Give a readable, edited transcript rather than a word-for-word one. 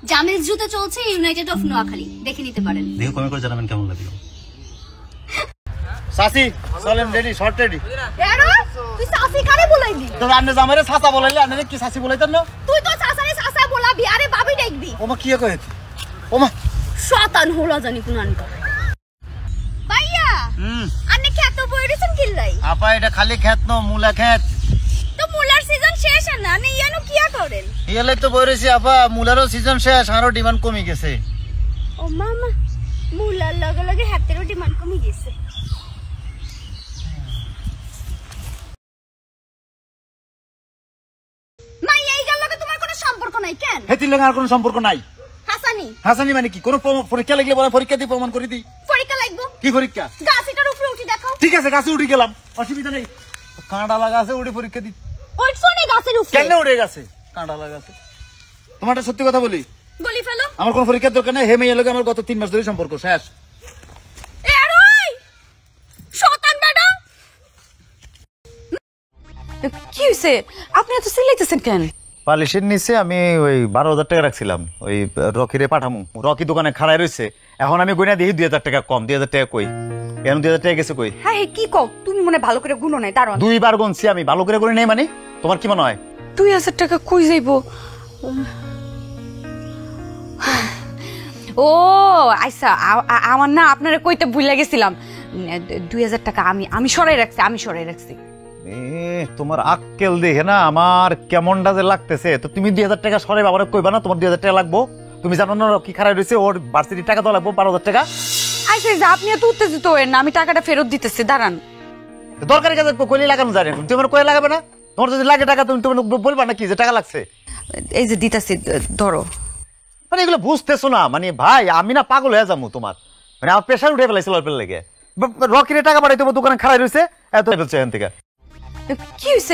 জামিল জুতো চলছে United of Noakhali, দেখে নিতে পারেন। দেখো কমেন্ট করে জানাবেন কেমন লাগলো। সাসি চলেন রেডি শর্ট রেডি। এরা তুই সাসি কারে বলাইবি? তো আন্নে জামাইরে সাসা বলাইলে আন্নে কি সাসি বলাইতেন না? তুই তো সাসারে সাসা বলাবি, আরে বাবি দেখবি। ওমা কি কইত? ওমা শয়তান হলো জানি কোন আনকা। ভাইয়া আন্নে খেত বইরেছেন কিল্লাই? আপা এটা খালি খেত ন মূলা খেত। তো মুলার সিজন শেষ না, আমি ইয়ানো কিয়া করেন? ইয়ালে তো বইরেছি আপা মূলারও সিজন শেষ আরো ডিমান্ড কমে গেছে। ও মামা মুলার লগে লগে হাতেরও ডিমান্ড কমে গেছে। মাইয়া এইগার লগে তোমার কোনো সম্পর্ক নাই কেন? হেতির লগে আর কোনো সম্পর্ক নাই। হাসানি হাসানি মানে কি? কোন পরীক্ষা লাগলে বলে পরীক্ষা দিয়ে প্রমাণ করে দিই। পরীক্ষা লাগবো? কি পরীক্ষা? গাছিটার উপরে উঠি দেখাও। ঠিক আছে গাছে উঠে গেলাম, অসুবিধা নেই। কাঁটা লাগা আছে উঠে পরীক্ষা দিই। ওই সোনে গাছের উপরে কেন উঠে গেছে? কাঁটা লাগা আছে। তোমারটা সত্যি কথা বলি, বলি ফেলো। আমার কোনো পরীক্ষার দরকার নেই। হে মেয়ের লগে আমার গত 3 মাস ধরে সম্পর্ক শেষ। এরই শয়তান বেটা। কি হইছে? আপনি এত চিল্লাইতেছেন কেন? পালিশের নিচে আমি ওই 12,000 টাকা রাখছিলাম, ওই রকিরে পাঠামু। রকি দোকানে খাড়াই রয়েছে, এখন আমি গইনা দেখি 2,000 টাকা কম। 2,000 টাকা কই? এখন 2,000 টাকা গেছে কই? হ্যাঁ কি কও? তুমি মনে ভালো করে গুনো নাই দাঁড়ান। 2 বার গুনছি আমি, ভালো করে গুনি নাই মানে? তোমার কি মনে হয়? 2,000 টাকা কই যাইবো? ও আইসা আমার না আপনারে কইতে ভুলে গেছিলাম। 2,000 টাকা আমি সরাই রাখছি। তোমার আক্কেল দেখে না আমার কেমনটা যে লাগতেছে। তো তুমি 2,000 টাকা সরাই বাবারে কইবা না তোমার 2,000 টাকা লাগবো? তুমি জানো না কি খারাপ রয়েছে, ওর ভার্সিটি টাকা তো লাগবো 12,000 টাকা। আইসা যে আপনি এত উত্তেজিত হয়েন না, আমি টাকাটা ফেরত দিতেছি দাঁড়ান। দরকারি কাজে কইলে লাগানো যায় না, তুমি আমার কইলে লাগাবে না? তোমার যদি লাগে টাকা তুমি তুমি বলবা না কি যে টাকা লাগছে? এই যে দিতেছি ধরো। মানে এগুলো বুঝতেছো না মানে ভাই, আমি না পাগল হয়ে যাবো তোমার, মানে আমার প্রেশার উঠে ফেলাইছিল অল্পের লেগে। রকিরে টাকা পাঠাই তোমার দোকানে খারাপ রয়েছে এত ফেলছে এখান থেকে। কি হয়েছে?